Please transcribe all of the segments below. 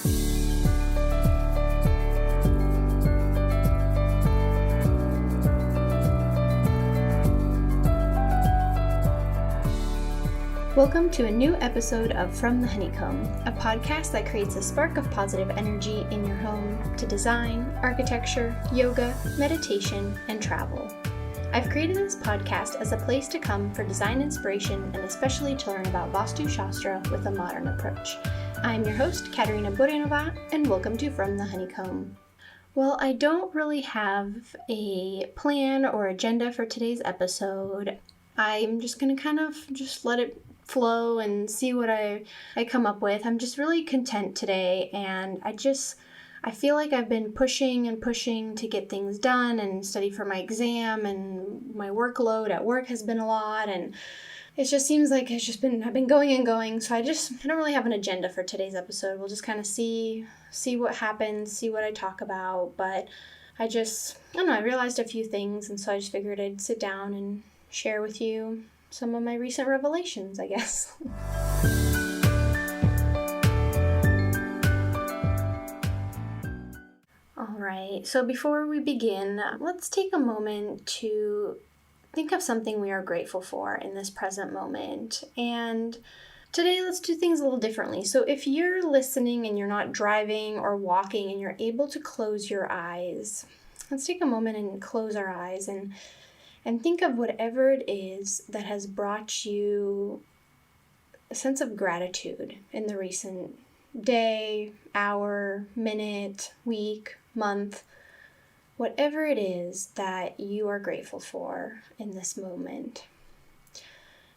Welcome to a new episode of From the Honeycomb, a podcast that creates a spark of positive energy in your home to design, architecture, yoga, meditation, and travel. I've created this podcast as a place to come for design inspiration and especially to learn about Vastu Shastra with a modern approach. I'm your host, Katerina, and welcome to From the Honeycomb. Well, I don't really have a plan or agenda for today's episode. I'm just going to kind of just let it flow and see what I come up with. I'm just really content today, and I feel like I've been pushing to get things done and study for my exam, and my workload at work has been a lot, and it just seems like I've been going and going, so I don't really have an agenda for today's episode. We'll just kind of see what happens, see what I talk about, but I don't know, I realized a few things, and so I just figured I'd sit down and share with you some of my recent revelations, I guess. All right, so before we begin, let's take a moment to think of something we are grateful for in this present moment. And today, let's do things a little differently. So if you're listening and you're not driving or walking and you're able to close your eyes, let's take a moment and close our eyes and think of whatever it is that has brought you a sense of gratitude in the recent day, hour, minute, week, month, whatever it is that you are grateful for in this moment.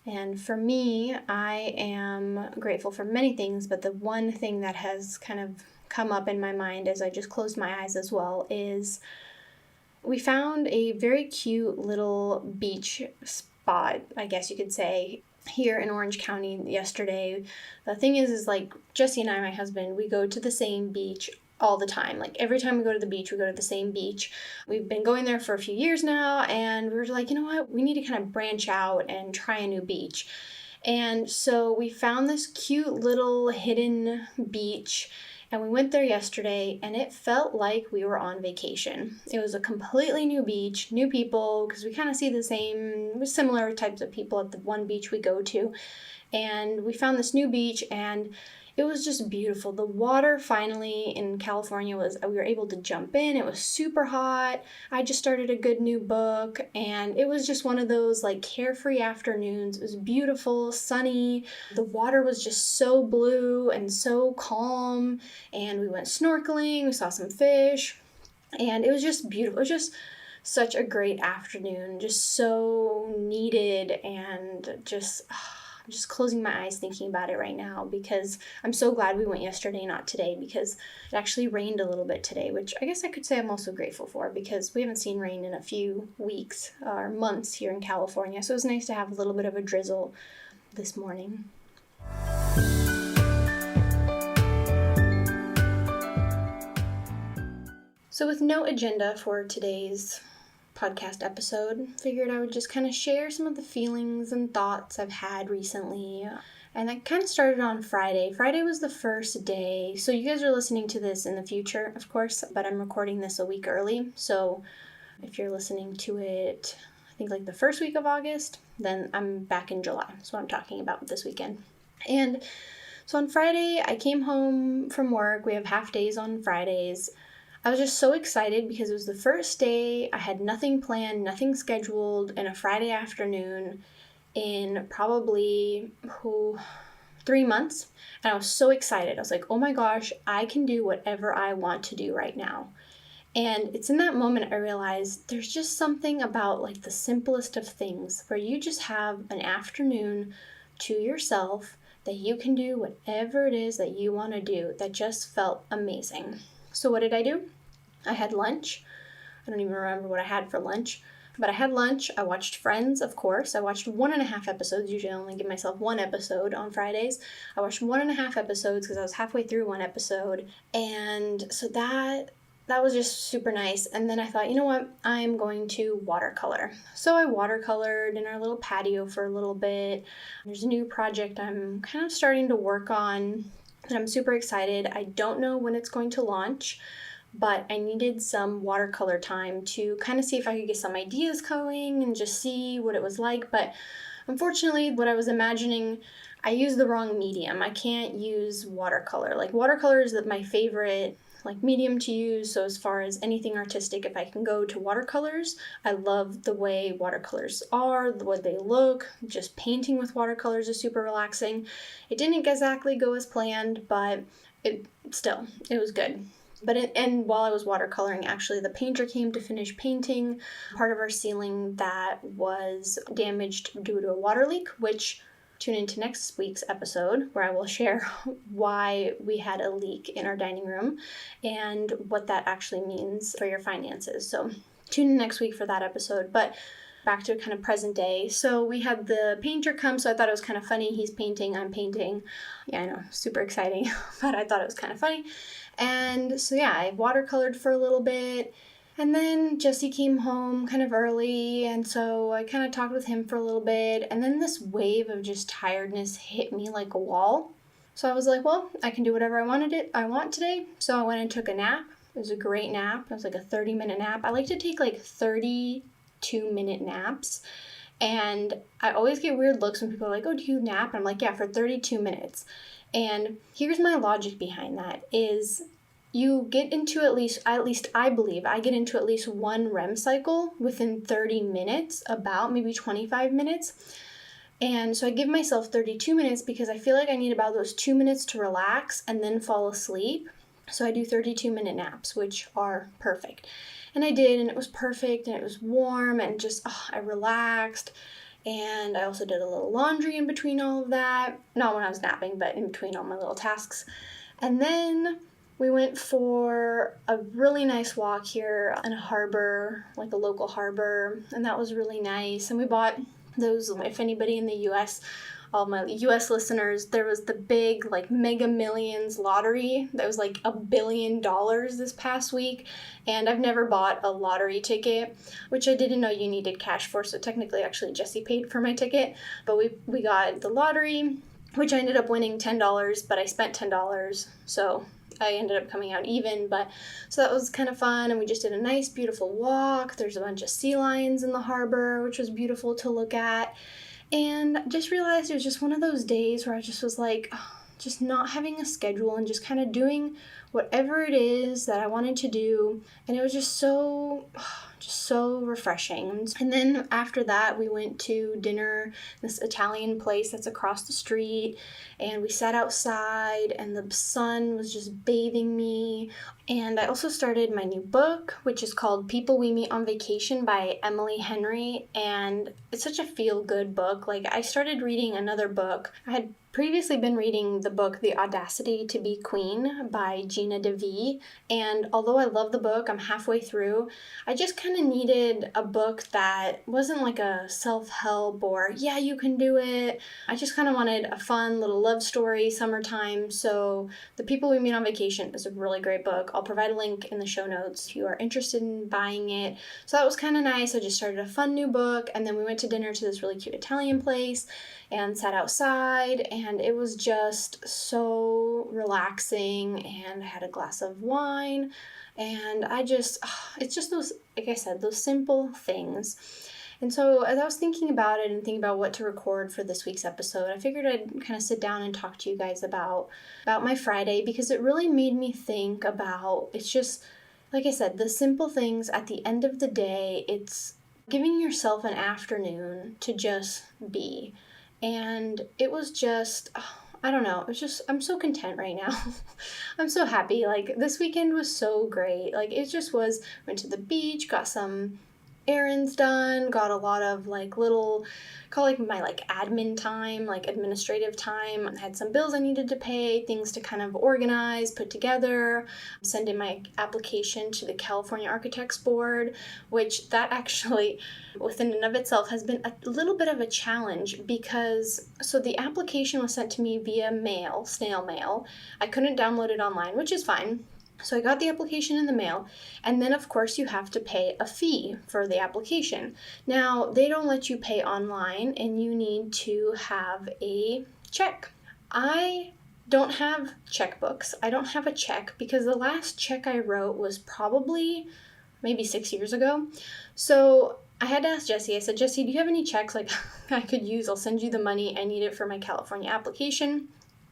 And for me, I am grateful for many things, but the one thing that has kind of come up in my mind as I just closed my eyes as well is we found a very cute little beach spot, I guess you could say, here in Orange County yesterday. The thing is like Jesse and I, my husband, we go to the same beach all the time. Like every time we go to the beach, we go to the same beach. We've been going there for a few years now, and we were like, you know what? We need to kind of branch out and try a new beach. And so we found this cute little hidden beach, and we went there yesterday, and it felt like we were on vacation. It was a completely new beach, new people, because we kind of see similar types of people at the one beach we go to. And we found this new beach, and it was just beautiful. The water finally in California we were able to jump in. It was super hot. I just started a good new book, and it was just one of those like carefree afternoons. It was beautiful, sunny. The water was just so blue and so calm, and we went snorkeling. We saw some fish, and it was just beautiful. It was just such a great afternoon, just so needed, and I'm just closing my eyes thinking about it right now because I'm so glad we went yesterday, not today, because it actually rained a little bit today, which I guess I could say I'm also grateful for because we haven't seen rain in a few weeks or months here in California. So it was nice to have a little bit of a drizzle this morning. So with no agenda for today's podcast episode, figured I would just kind of share some of the feelings and thoughts I've had recently. And that kind of started on Friday. Friday was the first day. So you guys are listening to this in the future, of course, but I'm recording this a week early. So if you're listening to it, I think like the first week of August, then I'm back in July. That's what I'm talking about this weekend. And so on Friday, I came home from work. We have half days on Fridays. I was just so excited because it was the first day. I had nothing planned, nothing scheduled, in a Friday afternoon in probably 3 months. And I was so excited. I was like, oh my gosh, I can do whatever I want to do right now. And it's in that moment I realized there's just something about like the simplest of things where you just have an afternoon to yourself that you can do whatever it is that you want to do. That just felt amazing. So what did I do? I had lunch. I don't even remember what I had for lunch, but I had lunch. I watched Friends, of course. I watched 1.5 episodes. Usually I only give myself 1 episode on Fridays. I watched 1.5 episodes because I was halfway through 1 episode. And so that was just super nice. And then I thought, you know what? I'm going to watercolor. So I watercolored in our little patio for a little bit. There's a new project I'm kind of starting to work on but I'm super excited. I don't know when it's going to launch, but I needed some watercolor time to kind of see if I could get some ideas going and just see what it was like. But unfortunately, what I was imagining, I used the wrong medium. I can't use watercolor. Like, watercolor is my favorite medium to use. So as far as anything artistic, if I can go to watercolors, I love the way watercolors are, the way they look. Just painting with watercolors is super relaxing. It didn't exactly go as planned, but it was good. And while I was watercoloring, actually, the painter came to finish painting part of our ceiling that was damaged due to a water leak, which tune into next week's episode where I will share why we had a leak in our dining room and what that actually means for your finances. So tune in next week for that episode. But back to kind of present day. So we had the painter come, so I thought it was kind of funny. He's painting, I'm painting. Yeah, I know, super exciting, but I thought it was kind of funny. And so yeah, I watercolored for a little bit. And then Jesse came home kind of early, and so I kind of talked with him for a little bit, and then this wave of just tiredness hit me like a wall. So I was like, well, I can do whatever I want today. So I went and took a nap. It was a great nap. It was like a 30-minute nap. I like to take like 32-minute naps, and I always get weird looks when people are like, oh, do you nap? And I'm like, yeah, for 32 minutes. And here's my logic behind that is you get into at least I believe I get into at least one REM cycle within 30 minutes, about maybe 25 minutes. And so I give myself 32 minutes because I feel like I need about those 2 minutes to relax and then fall asleep. So I do 32-minute naps, which are perfect. And I did, and it was perfect, and it was warm, and just, I relaxed. And I also did a little laundry in between all of that. Not when I was napping, but in between all my little tasks. And then we went for a really nice walk here in a harbor, like a local harbor, and that was really nice. And we bought those, if anybody in the U.S., all my U.S. listeners, there was the big, Mega Millions lottery that was like $1 billion this past week, and I've never bought a lottery ticket, which I didn't know you needed cash for, so technically, actually, Jesse paid for my ticket, but we got the lottery, which I ended up winning $10, but I spent $10, so I ended up coming out even, so that was kind of fun, and we just did a nice, beautiful walk. There's a bunch of sea lions in the harbor, which was beautiful to look at, and just realized it was just one of those days where I just was like, just not having a schedule and just kind of doing whatever it is that I wanted to do, and it was just so refreshing. And then after that, we went to dinner, this Italian place that's across the street, and we sat outside, and the sun was just bathing me. And I also started my new book, which is called People We Meet on Vacation by Emily Henry, and it's such a feel-good book. I started reading another book. I had previously been reading the book The Audacity to Be Queen by Gina DeVee, and although I love the book, I'm halfway through, I just kind of needed a book that wasn't like a self-help or, yeah, you can do it. I just kind of wanted a fun little love story, summertime, so The People We Meet on Vacation is a really great book. I'll provide a link in the show notes if you are interested in buying it. So that was kind of nice. I just started a fun new book, and then we went to dinner to this really cute Italian place and sat outside, and it was just so relaxing, and I had a glass of wine, and it's just those, like I said, those simple things. And so as I was thinking about it and thinking about what to record for this week's episode, I figured I'd kind of sit down and talk to you guys about my Friday, because it really made me think about, it's just, like I said, the simple things at the end of the day. It's giving yourself an afternoon to just be. And it was just, I don't know, I'm so content right now. I'm so happy. This weekend was so great. It just was, went to the beach, got some errands done, got a lot of little, call my admin time, administrative time. I had some bills I needed to pay, things to kind of organize, put together, send in my application to the California Architects Board, which that actually within and of itself has been a little bit of a challenge, because so the application was sent to me via mail, snail mail. I couldn't download it online, which is fine. So I got the application in the mail, and then of course you have to pay a fee for the application. Now, they don't let you pay online, and you need to have a check. I don't have checkbooks. I don't have a check because the last check I wrote was probably maybe 6 years ago. So I had to ask Jesse. I said, Jesse, do you have any checks like I could use? I'll send you the money. I need it for my California application.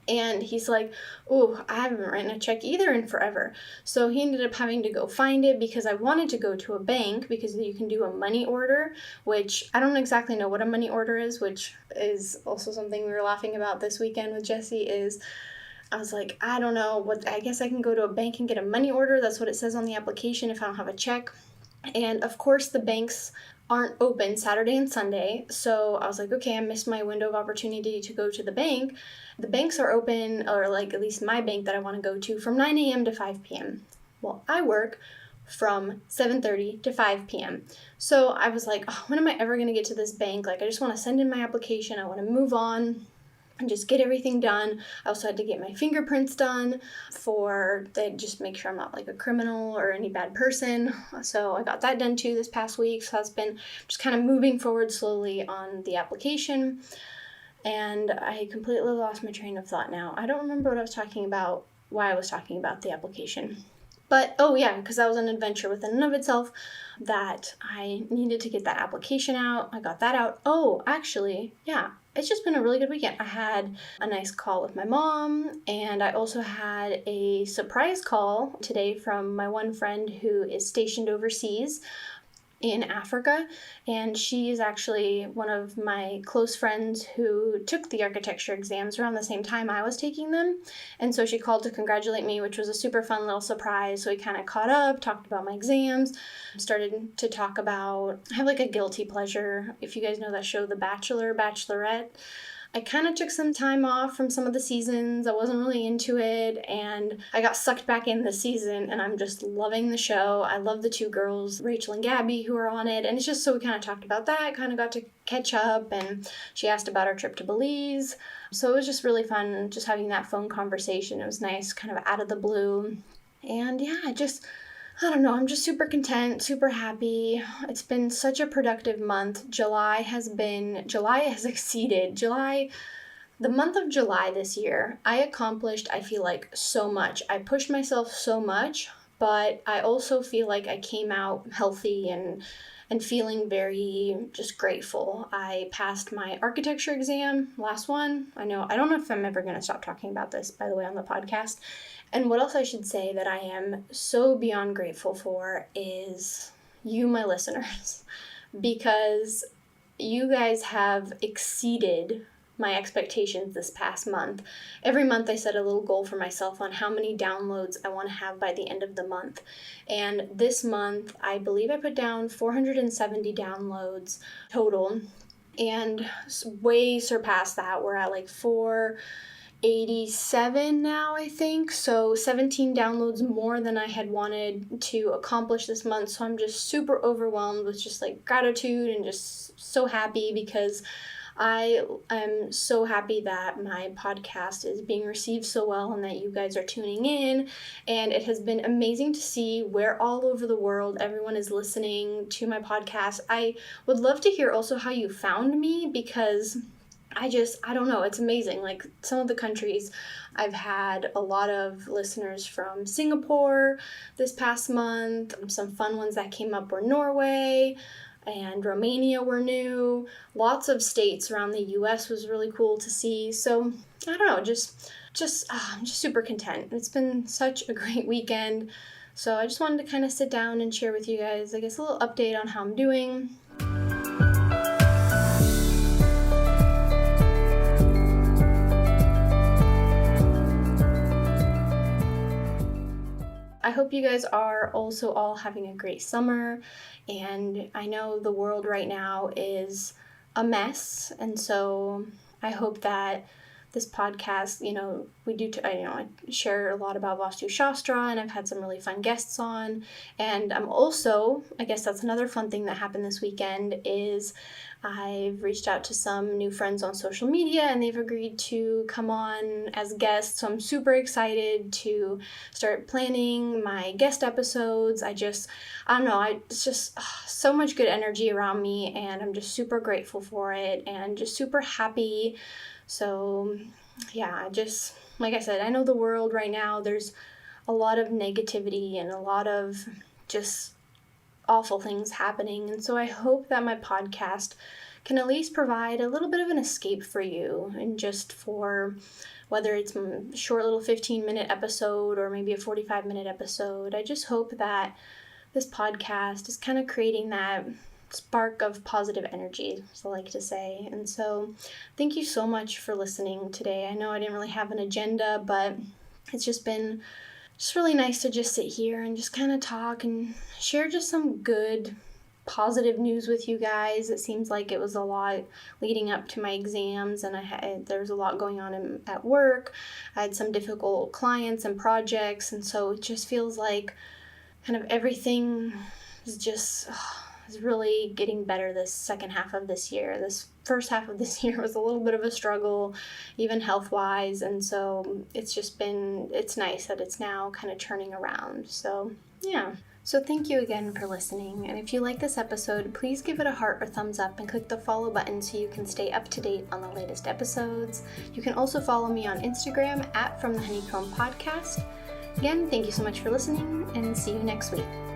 And he's like, oh, I haven't written a check either in forever. So he ended up having to go find it because I wanted to go to a bank because you can do a money order, which I don't exactly know what a money order is, which is also something we were laughing about this weekend with Jesse is I was like, I don't know what, I guess I can go to a bank and get a money order. That's what it says on the application if I don't have a check. And of course the banks aren't open Saturday and Sunday. So I was like, okay, I missed my window of opportunity to go to the bank. The banks are open, or like at least my bank that I want to go to, from 9 a.m. to 5 p.m. Well, I work from 7:30 to 5 p.m. So I was like, oh, when am I ever going to get to this bank? Like, I just want to send in my application. I want to move on and just get everything done. I also had to get my fingerprints done they just make sure I'm not like a criminal or any bad person. So I got that done too this past week. So that's been just kind of moving forward slowly on the application. And I completely lost my train of thought now. I don't remember what I was talking about, why I was talking about the application. But, oh yeah, because that was an adventure within and of itself that I needed to get that application out. I got that out. Oh, actually, yeah, it's just been a really good weekend. I had a nice call with my mom, and I also had a surprise call today from my one friend who is stationed overseas in Africa, and she is actually one of my close friends who took the architecture exams around the same time I was taking them, and so she called to congratulate me, which was a super fun little surprise. So we kind of caught up, talked about my exams, started to talk about, I have like a guilty pleasure, if you guys know that show The Bachelor, Bachelorette. I kind of took some time off from some of the seasons. I wasn't really into it, and I got sucked back in this season, and I'm just loving the show. I love the two girls, Rachel and Gabby, who are on it, and it's just so we kind of talked about that, kind of got to catch up, and she asked about our trip to Belize. So it was just really fun just having that phone conversation. It was nice, kind of out of the blue. And yeah, I don't know, I'm just super content, super happy. It's been such a productive month. July has exceeded. The month of July this year, I accomplished, I feel like, so much. I pushed myself so much, but I also feel like I came out healthy and feeling very just grateful. I passed my architecture exam, last one. I don't know if I'm ever going to stop talking about this, by the way, on the podcast. And what else I should say that I am so beyond grateful for is you, my listeners, because you guys have exceeded my expectations this past month. Every month I set a little goal for myself on how many downloads I want to have by the end of the month. And this month, I believe I put down 470 downloads total, and way surpassed that. We're at like 487 now, I think. So 17 downloads more than I had wanted to accomplish this month. So I'm just super overwhelmed with just like gratitude and just so happy because I am so happy that my podcast is being received so well and that you guys are tuning in, and it has been amazing to see where all over the world everyone is listening to my podcast. I would love to hear also how you found me, because I don't know, it's amazing. Like, some of the countries, I've had a lot of listeners from Singapore this past month. Some fun ones that came up were Norway and Romania were new. Lots of states around the US was really cool to see. So I don't know, I'm just super content. It's been such a great weekend. So I just wanted to kind of sit down and share with you guys, I guess, a little update on how I'm doing. I hope you guys are also all having a great summer, and I know the world right now is a mess, and so I hope that this podcast, I share a lot about Vastu Shastra, and I've had some really fun guests on, and I'm also, I guess that's another fun thing that happened this weekend, is I've reached out to some new friends on social media, and they've agreed to come on as guests, so I'm super excited to start planning my guest episodes. It's just so much good energy around me, and I'm just super grateful for it, and just super happy. So yeah, like I said, I know the world right now, there's a lot of negativity and a lot of just awful things happening. And so I hope that my podcast can at least provide a little bit of an escape for you, and just for whether it's a short little 15-minute episode or maybe a 45-minute episode. I just hope that this podcast is kind of creating that spark of positive energy, as I like to say. And so thank you so much for listening today. I know I didn't really have an agenda, but it's just been really nice to just sit here and just kind of talk and share just some good, positive news with you guys. It seems like it was a lot leading up to my exams, and there was a lot going on at work. I had some difficult clients and projects, and so it just feels like kind of everything is really getting better this second half of this year. This first half of this year was a little bit of a struggle, even health-wise, and so it's nice that it's now kind of turning around. So, yeah. So thank you again for listening, and if you like this episode, please give it a heart or thumbs up and click the follow button so you can stay up to date on the latest episodes. You can also follow me on Instagram @FromTheHoneycomb Podcast. Again, thank you so much for listening, and see you next week.